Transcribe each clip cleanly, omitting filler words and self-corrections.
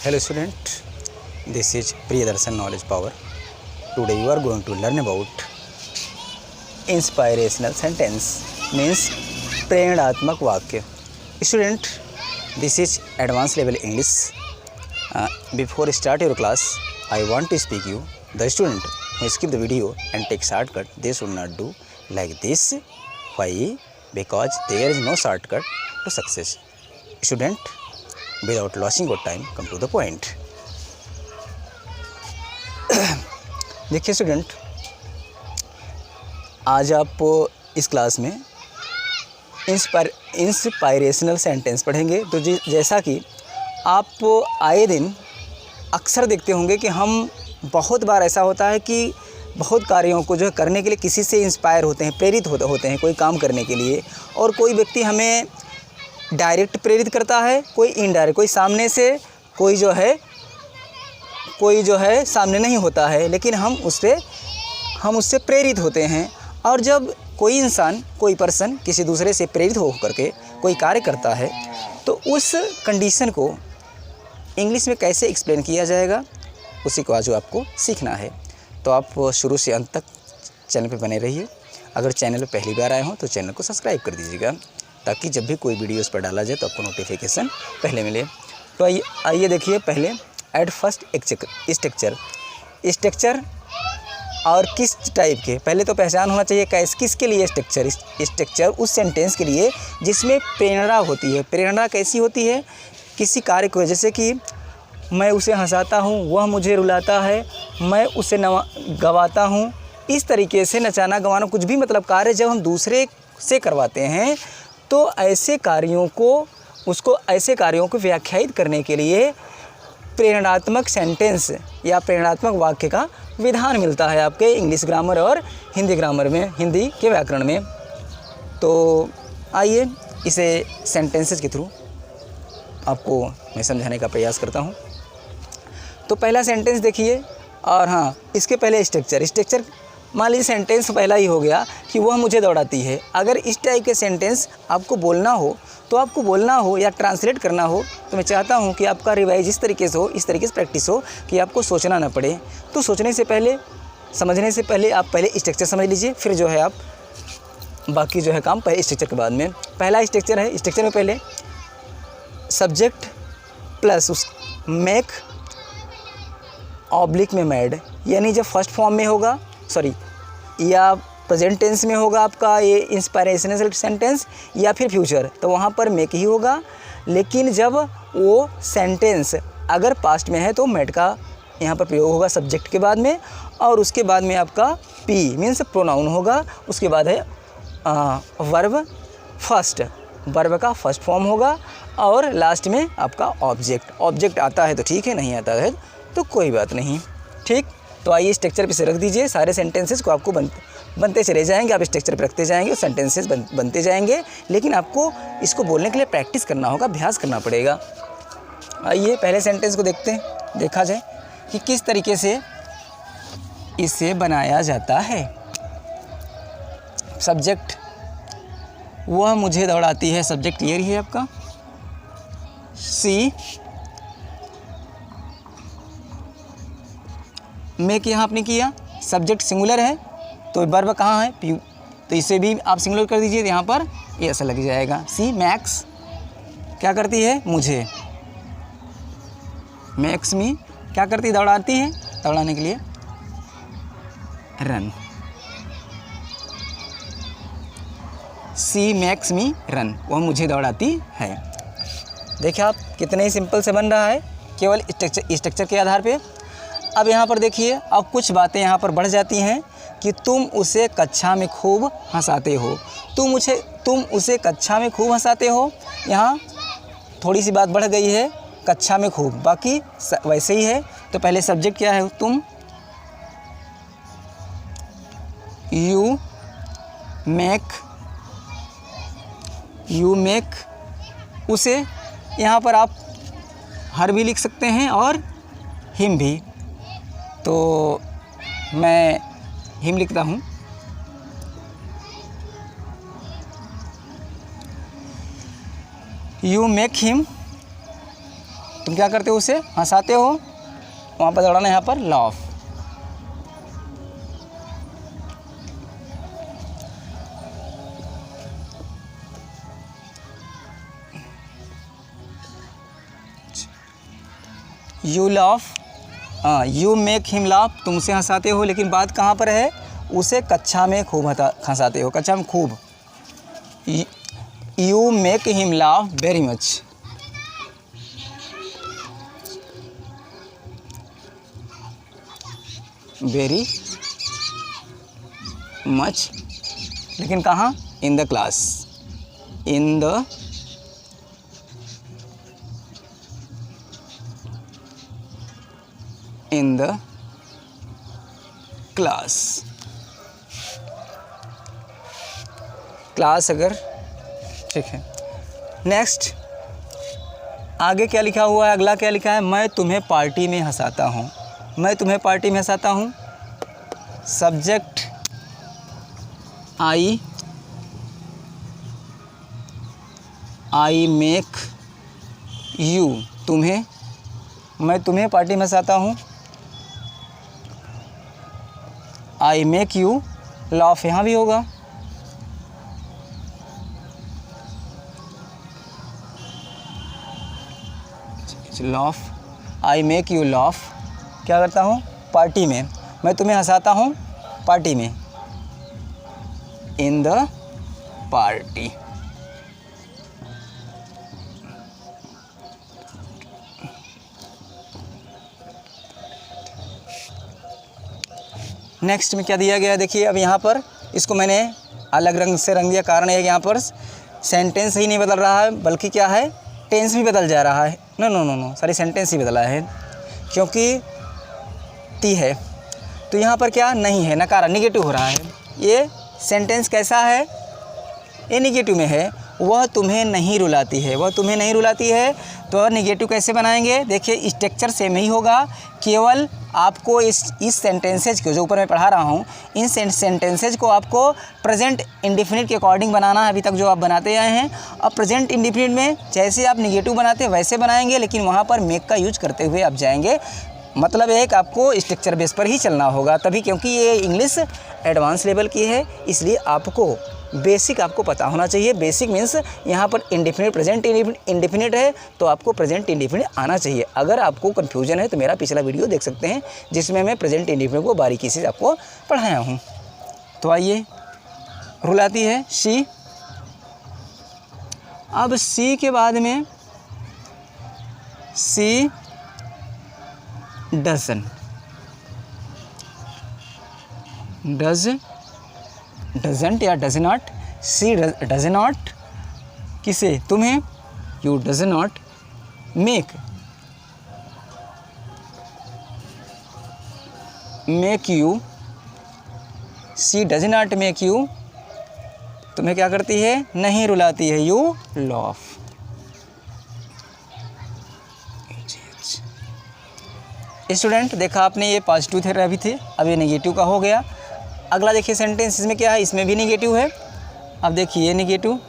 Hello student, this is Priyadarshan Knowledge Power. Today you are going to learn about inspirational sentence means प्रेरणात्मक वाक्य. Student, this is advanced level English. Before start your class, I want to speak you. The student who skip the video and take shortcut, they should not do like this. Why? Because there is no shortcut to success. Student, without losing your time, come to the point. देखिए student, आज आप इस class में inspirational sentence पढ़ेंगे. तो जैसा कि आप आए दिन अक्सर देखते होंगे कि हम बहुत बार ऐसा होता है कि बहुत कार्यों को जो है करने के लिए किसी से इंस्पायर होते हैं, प्रेरित होते हैं कोई काम करने के लिए. और कोई व्यक्ति हमें डायरेक्ट प्रेरित करता है, कोई इनडायरेक्ट, कोई सामने से, कोई जो है सामने नहीं होता है, लेकिन हम उससे प्रेरित होते हैं. और जब कोई इंसान, कोई पर्सन किसी दूसरे से प्रेरित हो करके कोई कार्य करता है तो उस कंडीशन को इंग्लिश में कैसे एक्सप्लेन किया जाएगा, उसी को आज आपको सीखना है. तो आप शुरू से अंत तक चैनल पे बने रहिए. अगर चैनल पे पहली बार आए हो तो चैनल को सब्सक्राइब कर दीजिएगा, ताकि जब भी कोई वीडियो उस पर डाला जाए तो आपको नोटिफिकेशन पहले मिले. तो आइए देखिए, पहले एट फर्स्ट स्ट्रक्चर और किस टाइप के, पहले तो पहचान होना चाहिए किसके लिए स्ट्रक्चर उस सेंटेंस के लिए जिसमें प्रेरणा होती है. प्रेरणा कैसी होती है? किसी कार्य को, जैसे कि मैं उसे हंसाता हूँ, वह मुझे रुलाता है, मैं उसे गवाता हूँ. इस तरीके से नचाना गवाना कुछ भी मतलब कार्य जब हम दूसरे से करवाते हैं तो ऐसे कार्यों को व्याख्यायित करने के लिए प्रेरणात्मक सेंटेंस या प्रेरणात्मक वाक्य का विधान मिलता है आपके इंग्लिश ग्रामर और हिंदी ग्रामर में, हिंदी के व्याकरण में. तो आइए इसे सेंटेंसेस के थ्रू आपको मैं समझाने का प्रयास करता हूँ. तो पहला सेंटेंस देखिए, और हाँ, इसके पहले स्ट्रक्चर मान लीजिए सेंटेंस पहला ही हो गया कि वह मुझे दौड़ाती है. अगर इस टाइप के सेंटेंस आपको बोलना हो या ट्रांसलेट करना हो, तो मैं चाहता हूं कि आपका रिवाइज इस तरीके से प्रैक्टिस हो कि आपको सोचना ना पड़े. तो समझने से पहले आप पहले स्ट्रक्चर समझ लीजिए, फिर जो है आप बाकी जो है काम पहले स्ट्रक्चर के बाद में. पहला स्ट्रक्चर है, स्ट्रक्चर में पहले सब्जेक्ट प्लस उस मेक ऑब्लिक में मैड, यानी जब फर्स्ट फॉर्म में होगा, या प्रेजेंट टेंस में होगा आपका ये इंस्पायरेशनल सेंटेंस, या फिर फ्यूचर, तो वहाँ पर मेक ही होगा. लेकिन जब वो सेंटेंस अगर पास्ट में है तो मैड का यहाँ पर प्रयोग होगा सब्जेक्ट के बाद में, और उसके बाद में आपका पी मीन्स प्रोनाउन होगा. उसके बाद है वर्ब का फर्स्ट फॉर्म होगा, और लास्ट में आपका ऑब्जेक्ट आता है तो ठीक है, नहीं आता है तो कोई बात नहीं. ठीक, तो आइए स्ट्रक्चर पे से रख दीजिए. सारे सेंटेंसेस को आपको बनते चले जाएंगे, आप स्ट्रक्चर पे रखते जाएंगे, सेंटेंसेस बनते जाएंगे. लेकिन आपको इसको बोलने के लिए प्रैक्टिस करना होगा, अभ्यास करना पड़ेगा. आइए पहले सेंटेंस को देखा जाए कि किस तरीके से इसे बनाया जाता है. सब्जेक्ट, वह मुझे दौड़ाती है, सब्जेक्ट क्लियर ही है आपका. सी मेक यहाँ आपने किया, सब्जेक्ट सिंगुलर है तो वर्ब कहाँ है? पी, तो इसे भी आप सिंगुलर कर दीजिए, यहाँ पर ये ऐसा लग जाएगा. सी मैक्स क्या करती है? मुझे. मैक्स मी क्या करती है? दौड़ाती है, दौड़ाने के लिए रन. सी मैक्स मी रन, वह मुझे दौड़ाती है. देखिए आप कितने ही सिंपल से बन रहा है केवल स्ट्रक्चर के आधार पे. अब यहाँ पर देखिए, अब कुछ बातें यहाँ पर बढ़ जाती हैं कि तुम उसे कक्षा में खूब हंसाते हो. तुम उसे कक्षा में खूब हंसाते हो, यहाँ थोड़ी सी बात बढ़ गई है, कक्षा में खूब, बाकी वैसे ही है. तो पहले सब्जेक्ट क्या है? तुम. यू मेक उसे, यहाँ पर आप हर भी लिख सकते हैं और हिम भी. तो मैं हिम लिखता हूँ. यू मेक हिम तुम क्या करते हो, उसे हंसाते हो, वहाँ पर लगाना यहाँ पर laugh. You laugh, you make him laugh, तुम उसे हंसाते हो, लेकिन बात कहाँ पर है, उसे कक्षा में खूब हंसाते हो, कक्षा में खूब। You make him laugh very much. Very much, लेकिन कहाँ, in the class, in the class. Class अगर, ठीक है। नेक्स्ट आगे क्या लिखा हुआ है, अगला क्या लिखा है, मैं तुम्हें पार्टी में हंसाता हूँ, मैं तुम्हें पार्टी में हंसाता हूँ। सब्जेक्ट आई मेक यू, तुम्हें, मैं तुम्हें पार्टी में हंसाता हूँ। आई मेक यू लाफ, यहाँ भी होगा। Laugh, I make you laugh, क्या करता हूँ, पार्टी में, मैं तुम्हें हंसाता हूँ पार्टी में, इन द पार्टी। नेक्स्ट में क्या दिया गया है, देखिए अब यहाँ पर इसको मैंने अलग रंग से रंग दिया, कारण है कि यहाँ पर सेंटेंस ही नहीं बदल रहा है, बल्कि क्या है, टेंस भी बदल जा रहा है। नो सारी सेंटेंस ही बदला है, क्योंकि ती है तो यहाँ पर क्या नहीं है, नकारा, निगेटिव हो रहा है। ये सेंटेंस कैसा है, ये निगेटिव में है। वह तुम्हें नहीं रुलाती है, वह तुम्हें नहीं रुलाती है, तो निगेटिव कैसे बनाएंगे, देखिए स्ट्रक्चर सेम ही होगा, केवल आपको इस सेंटेंसेज को जो ऊपर मैं पढ़ा रहा हूँ, इन सेंटेंसेज को आपको प्रेजेंट इंडेफिनिट के अकॉर्डिंग बनाना है, अभी तक जो आप बनाते आए हैं। अब प्रेजेंट इंडेफिनिट में जैसे आप निगेटिव बनाते हैं वैसे बनाएंगे, लेकिन वहाँ पर मेक का यूज करते हुए आप जाएंगे। मतलब है कि आपको स्ट्रक्चर बेस पर ही चलना होगा तभी, क्योंकि ये इंग्लिश एडवांस लेवल की है, इसलिए आपको बेसिक आपको पता होना चाहिए। बेसिक मीन्स यहाँ पर इंडेफिनिट, प्रेजेंट इंडेफिनिट है तो आपको प्रेजेंट इंडेफिनिट आना चाहिए। अगर आपको कन्फ्यूजन है तो मेरा पिछला वीडियो देख सकते हैं, जिसमें मैं प्रेजेंट इंडेफिनिट को बारीकी से आपको पढ़ाया हूँ। तो आइए, रुलाती है शी। अब सी के बाद में सी डजंट या does not, she does not, किसे, तुम्हें, you does not make you, she does not make you, तुम्हें क्या करती है, नहीं रुलाती है, यू लाफ। स्टूडेंट देखा आपने, ये पॉजिटिव थे अभी थे, अब ये नेगेटिव का हो गया। अगला देखिए सेंटेंस, इसमें क्या है, इसमें भी नेगेटिव है। अब देखिए ये नेगेटिव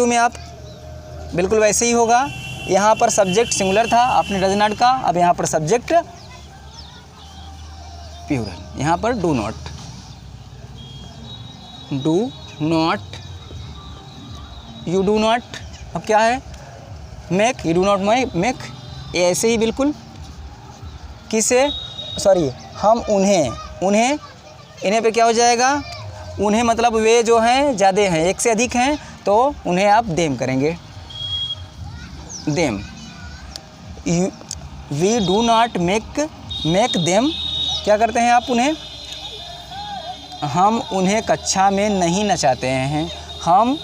में आप बिल्कुल वैसे ही होगा। यहाँ पर सब्जेक्ट सिंगुलर था आपने डज नॉट का, अब यहाँ पर सब्जेक्ट प्लूरल, यहाँ पर do not, you do not. अब क्या है, make, you do not make, ये ऐसे ही बिल्कुल, किसे, सॉरी, हम उन्हें इन्हें पे क्या हो जाएगा, उन्हें मतलब वे जो हैं ज़्यादा हैं, एक से अधिक हैं, तो उन्हें आप देम करेंगे, them. We do not make them, क्या करते हैं आप उन्हें, हम उन्हें कक्षा में नहीं नचाते हैं, हम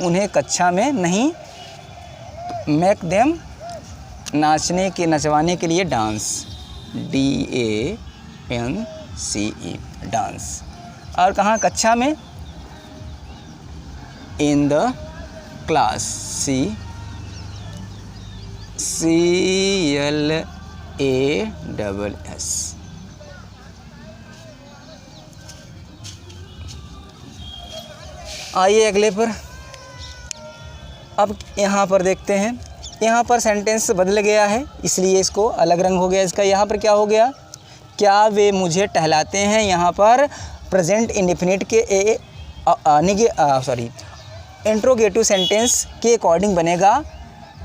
उन्हें कक्षा में नहीं, मेक देम, नाचने के नचवाने के लिए डांस, DANCE, डांस। और कहाँ, कक्षा में, इन द क्लास, CLASS। आइए अगले पर, अब यहाँ पर देखते हैं यहाँ पर सेंटेंस बदल गया है इसलिए इसको अलग रंग हो गया इसका। यहाँ पर क्या हो गया, क्या वे मुझे टहलाते हैं, यहाँ पर प्रेजेंट इंडेफिनिट के इंट्रोगेटिव सेंटेंस के अकॉर्डिंग बनेगा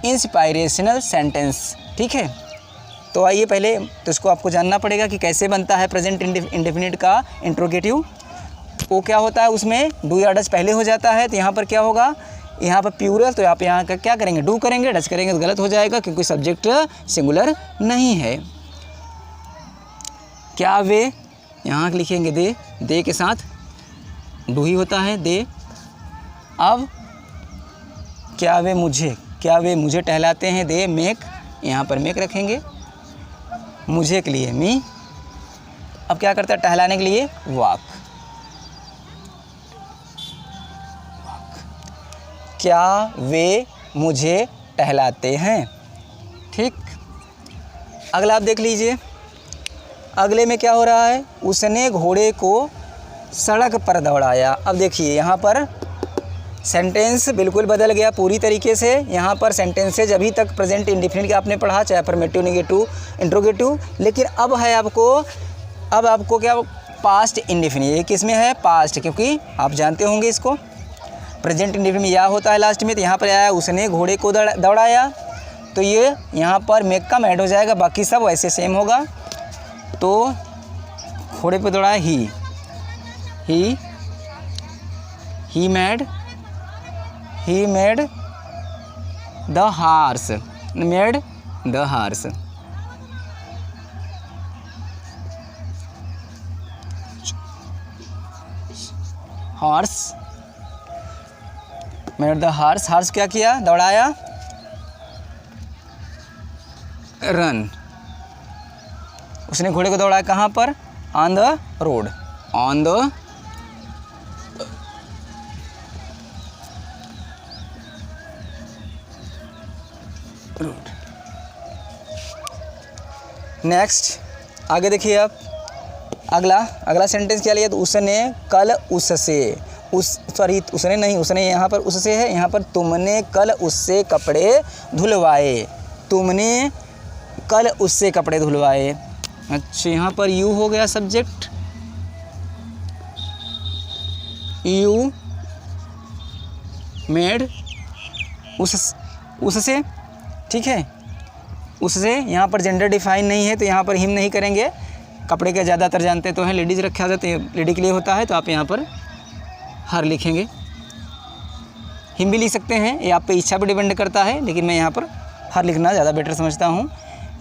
इंस्पायरेशनल सेंटेंस। ठीक है, तो आइए पहले तो इसको आपको जानना पड़ेगा कि कैसे बनता है प्रेजेंट इंडेफिनिट का इंट्रोगेटिव। वो क्या होता है, उसमें डू या डज पहले हो जाता है, तो यहाँ पर क्या होगा, यहाँ पर प्लूरल, तो आप यहाँ का क्या करेंगे, डू करेंगे, डज करेंगे तो गलत हो जाएगा क्योंकि सब्जेक्ट सिंगुलर नहीं है। क्या वे, यहाँ लिखेंगे दे के साथ डू ही होता है दे। अब क्या वे मुझे टहलाते हैं, दे मेक, यहाँ पर मेक रखेंगे, मुझे के लिए मी। अब क्या करता है टहलाने के लिए, वॉक। क्या वे मुझे टहलाते हैं। ठीक, अगला आप देख लीजिए, अगले में क्या हो रहा है, उसने घोड़े को सड़क पर दौड़ाया। अब देखिए यहाँ पर सेंटेंस बिल्कुल बदल गया पूरी तरीके से। यहाँ पर सेंटेंसेज अभी तक प्रेजेंट इंडेफिनिट के आपने पढ़ा, चाहे अफर्मेटिव, नेगेटिव, इंट्रोगेटिव, लेकिन अब आपको क्या पास्ट इंडेफिनिट। ये किस में है, पास्ट, क्योंकि आप जानते होंगे इसको प्रेजेंट इंडेफिनिट में या होता है लास्ट में, तो यहाँ पर आया उसने घोड़े को दौड़ाया, तो ये यहाँ पर मेक का ऐड हो जाएगा, बाकी सब वैसे सेम होगा। तो घोड़े पे दौड़ाया he made the horse, made the horse क्या किया, दौड़ाया, रन, उसने घोड़े को दौड़ाया कहाँ पर, ऑन द रोड, नेक्स्ट आगे देखिए आप, अगला सेंटेंस क्या लिया, तो उसने कल उसने यहाँ पर उससे है, यहाँ पर तुमने कल उससे कपड़े धुलवाए, अच्छा यहाँ पर यू हो गया सब्जेक्ट, यू मेड उससे, ठीक है, उससे यहाँ पर जेंडर डिफाइन नहीं है तो यहाँ पर हिम नहीं करेंगे। कपड़े का ज़्यादातर जानते तो हैं, लेडीज़ रखा जाता है, लेडी के लिए होता है, तो आप यहाँ पर हर लिखेंगे। हिम भी लिख सकते हैं, ये आप पे इच्छा पर डिपेंड करता है, लेकिन मैं यहाँ पर हर लिखना ज़्यादा बेटर समझता हूँ।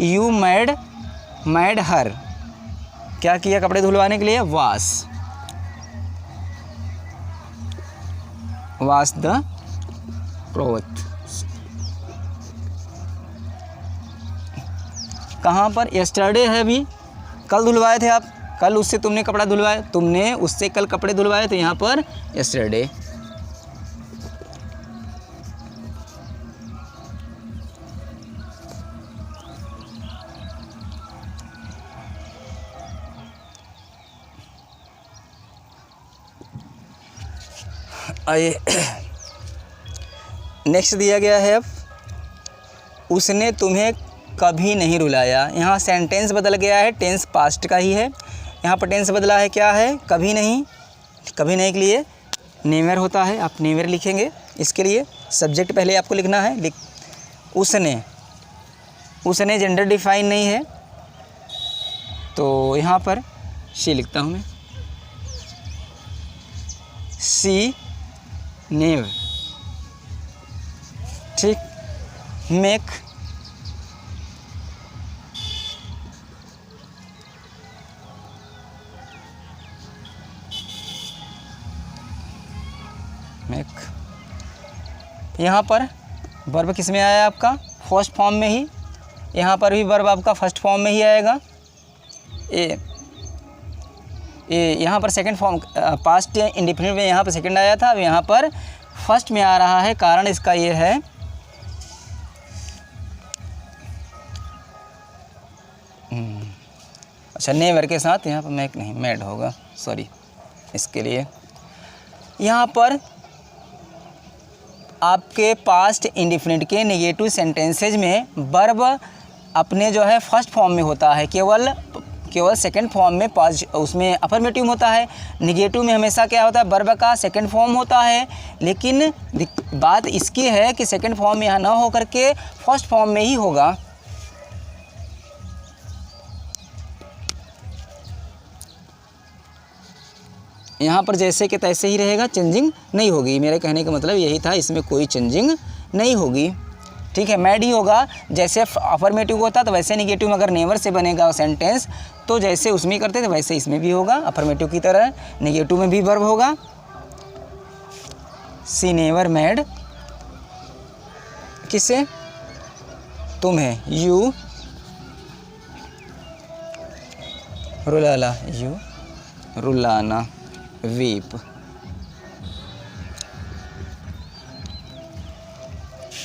यू मैड हर, क्या किया कपड़े धुलवाने के लिए, वाश द क्लॉथ। कहाँ पर, यस्टरडे है, अभी कल धुलवाए थे आप, कल उससे तुमने कपड़ा धुलवाया, तुमने उससे कल कपड़े धुलवाए, तो यहाँ पर यस्टरडे। आइए नेक्स्ट दिया गया है, अब उसने तुम्हें कभी नहीं रुलाया। यहाँ सेंटेंस बदल गया है, टेंस पास्ट का ही है, यहाँ पर टेंस बदला है, क्या है, कभी नहीं के लिए नेवर होता है, आप नेवर लिखेंगे। इसके लिए सब्जेक्ट पहले आपको लिखना है, उसने जेंडर डिफाइन नहीं है, तो यहाँ पर शी लिखता हूँ मैं, सी नेव, ठीक, मेक, यहाँ पर वर्ब किस में आया आपका, फर्स्ट फॉर्म में ही, यहाँ पर भी वर्ब आपका फर्स्ट फॉर्म में ही आएगा। यहाँ पर सेकंड फॉर्म पास्ट इंडेफिनिट में यहाँ पर सेकंड आया था, अब यहाँ पर फर्स्ट में आ रहा है, कारण इसका ये है अच्छा नेवर के साथ यहाँ पर मेक नहीं मेड होगा, सॉरी, इसके लिए यहाँ पर आपके पास्ट इंडिफिनिट के नेगेटिव सेंटेंसेज में वर्ब अपने जो है फर्स्ट फॉर्म में होता है, केवल सेकंड फॉर्म में उसमें अफर्मेटिव होता है। नेगेटिव में हमेशा क्या होता है, वर्ब का सेकंड फॉर्म होता है। लेकिन बात इसकी है कि सेकंड फॉर्म में यहाँ ना हो करके फर्स्ट फॉर्म में ही होगा। यहाँ पर जैसे कि तैसे ही रहेगा, चेंजिंग नहीं होगी। मेरे कहने का मतलब यही था, इसमें कोई चेंजिंग नहीं होगी। ठीक है, मैड ही होगा। जैसे अफर्मेटिव होता तो वैसे नेगेटिव में अगर नेवर से बनेगा सेंटेंस तो जैसे उसमें करते थे वैसे इसमें भी होगा, अफर्मेटिव की तरह। नेगेटिव में भी वर्ब होगा, सी नेवर मैड, किससे, तुम्हें, यू रुलाला, यू रुलाना, वीप,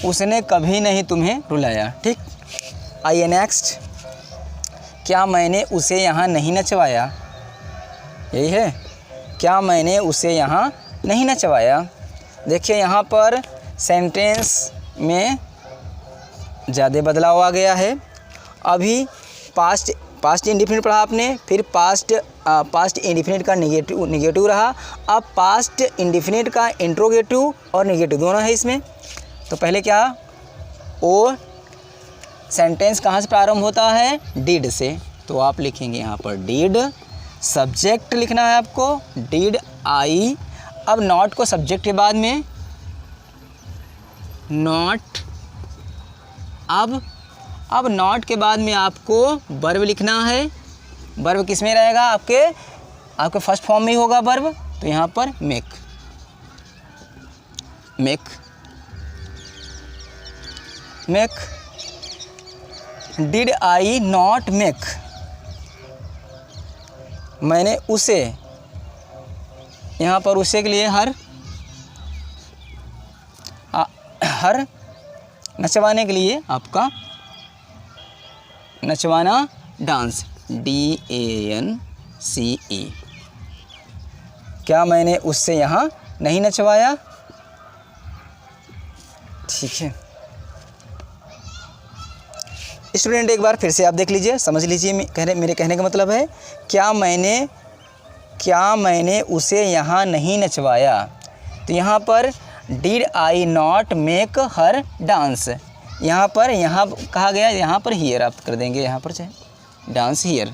उसने कभी नहीं तुम्हें रुलाया। ठीक, आइए नेक्स्ट, क्या मैंने उसे यहाँ नहीं नचवाया, यही है, क्या मैंने उसे यहाँ नहीं नचवाया। देखिए यहाँ पर सेंटेंस में ज़्यादा बदलाव आ गया है। अभी पास्ट इंडिफिनिट पढ़ा आपने, फिर पास्ट इंडिफिनिट का नेगेटिव रहा। अब पास्ट इंडिफिनिट का इंट्रोगेटिव और नेगेटिव दोनों है इसमें। तो पहले क्या, ओ सेंटेंस कहाँ से प्रारंभ होता है, डिड से। तो आप लिखेंगे यहाँ पर डिड, सब्जेक्ट लिखना है आपको, डिड आई। अब नॉट को सब्जेक्ट के बाद में, नॉट, अब नॉट के बाद में आपको वर्ब लिखना है। वर्ब किस में रहेगा, आपके फर्स्ट फॉर्म में ही होगा वर्ब। तो यहाँ पर make, did I not make, मैंने उसे, यहाँ पर उसे के लिए हर नचवाने के लिए आपका नचवाना, डांस, DANCE। क्या मैंने उससे यहाँ नहीं नचवाया। ठीक है स्टूडेंट, एक बार फिर से आप देख लीजिए, समझ लीजिए। मेरे कहने का मतलब है, क्या मैंने उसे यहाँ नहीं नचवाया। तो यहाँ पर did I not make her dance, यहाँ कहा गया, यहाँ पर हियर आप कर देंगे, यहाँ पर चाहे डांस हियर।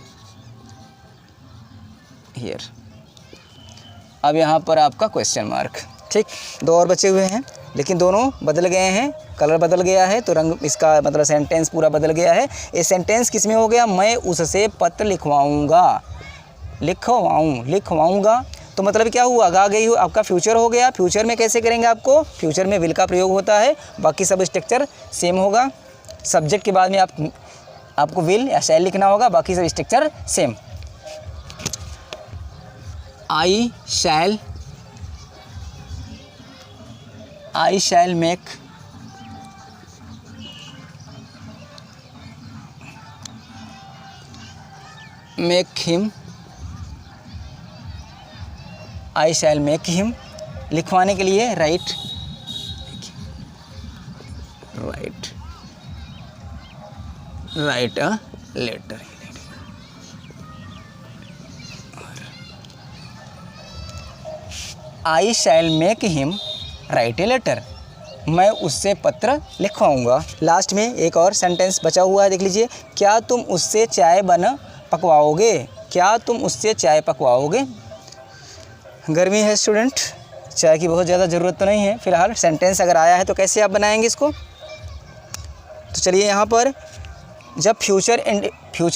अब यहाँ पर आपका क्वेश्चन मार्क। ठीक, दो और बचे हुए हैं, लेकिन दोनों बदल गए हैं, कलर बदल गया है, तो रंग, इसका मतलब सेंटेंस पूरा बदल गया है। ये सेंटेंस किस में हो गया, मैं उससे पत्र लिखवाऊंगा, लिखवाऊंगा। तो मतलब क्या हुआ, आ गई हो, आपका फ्यूचर हो गया। फ्यूचर में कैसे करेंगे, आपको फ्यूचर में विल का प्रयोग होता है, बाकी सब स्ट्रक्चर सेम होगा। सब्जेक्ट के बाद में आपको विल या शैल लिखना होगा, बाकी सब structure same. I shall make, him, I shall make him. लिखवाने के लिए write a letter, I shall make him write a letter, मैं उससे पत्र लिखवाऊंगा। लास्ट में एक और सेंटेंस बचा हुआ है, देख लीजिए, क्या तुम उससे चाय पकवाओगे, क्या तुम उससे चाय पकवाओगे। गर्मी है स्टूडेंट, चाय की बहुत ज़्यादा ज़रूरत तो नहीं है फिलहाल। सेंटेंस अगर आया है तो कैसे आप बनाएंगे इसको। तो चलिए यहाँ पर जब फ्यूचर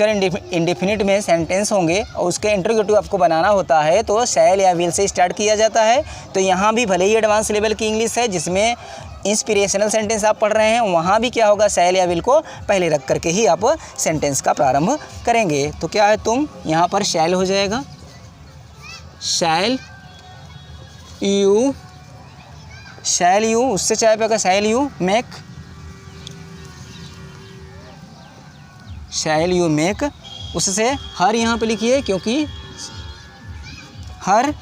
इंडेफिनिट में सेंटेंस होंगे और उसके इंट्रोगेटिव आपको बनाना होता है तो शैल या विल से स्टार्ट किया जाता है। तो यहाँ भी भले ही एडवांस लेवल की इंग्लिश है जिसमें इंस्पिरेशनल सेंटेंस आप पढ़ रहे हैं, वहाँ भी क्या होगा, शैल या विल को पहले रख करके ही आप सेंटेंस का प्रारंभ करेंगे। तो क्या है, तुम, यहाँ पर शैल हो जाएगा, शैल यू, उससे चाय पे का shall you make, shall you make, उससे हर यहाँ पे लिखिए क्योंकि हर,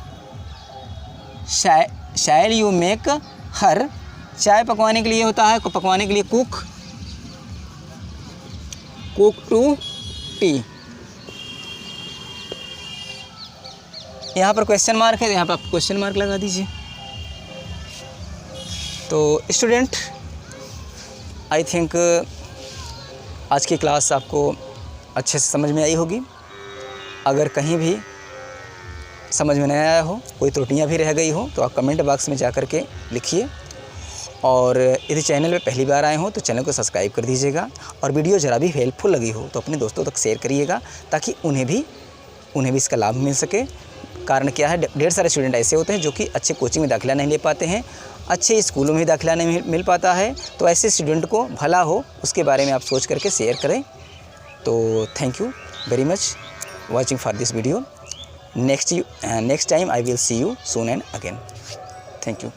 शैल यू मेक हर चाय पकवाने के लिए होता है, पकवाने के लिए कुक, कुक टू टी। यहाँ पर क्वेश्चन मार्क है, यहाँ पर आप क्वेश्चन मार्क लगा दीजिए। तो स्टूडेंट, आई थिंक आज की क्लास आपको अच्छे से समझ में आई होगी। अगर कहीं भी समझ में नहीं आया हो, कोई त्रुटियां भी रह गई हो, तो आप कमेंट बॉक्स में जा कर के लिखिए। और यदि चैनल पे पहली बार आए हो तो चैनल को सब्सक्राइब कर दीजिएगा, और वीडियो ज़रा भी हेल्पफुल लगी हो तो अपने दोस्तों तक शेयर करिएगा, ताकि उन्हें भी इसका लाभ मिल सके। कारण क्या है, ढेर सारे स्टूडेंट ऐसे होते हैं जो कि अच्छे कोचिंग में दाखिला नहीं ले पाते हैं, अच्छे स्कूलों में दाखिला नहीं मिल पाता है। तो ऐसे स्टूडेंट को भला हो उसके बारे में आप सोच करके शेयर करें। तो thank you very much watching for this video. Next time I will see you soon and again. Thank you.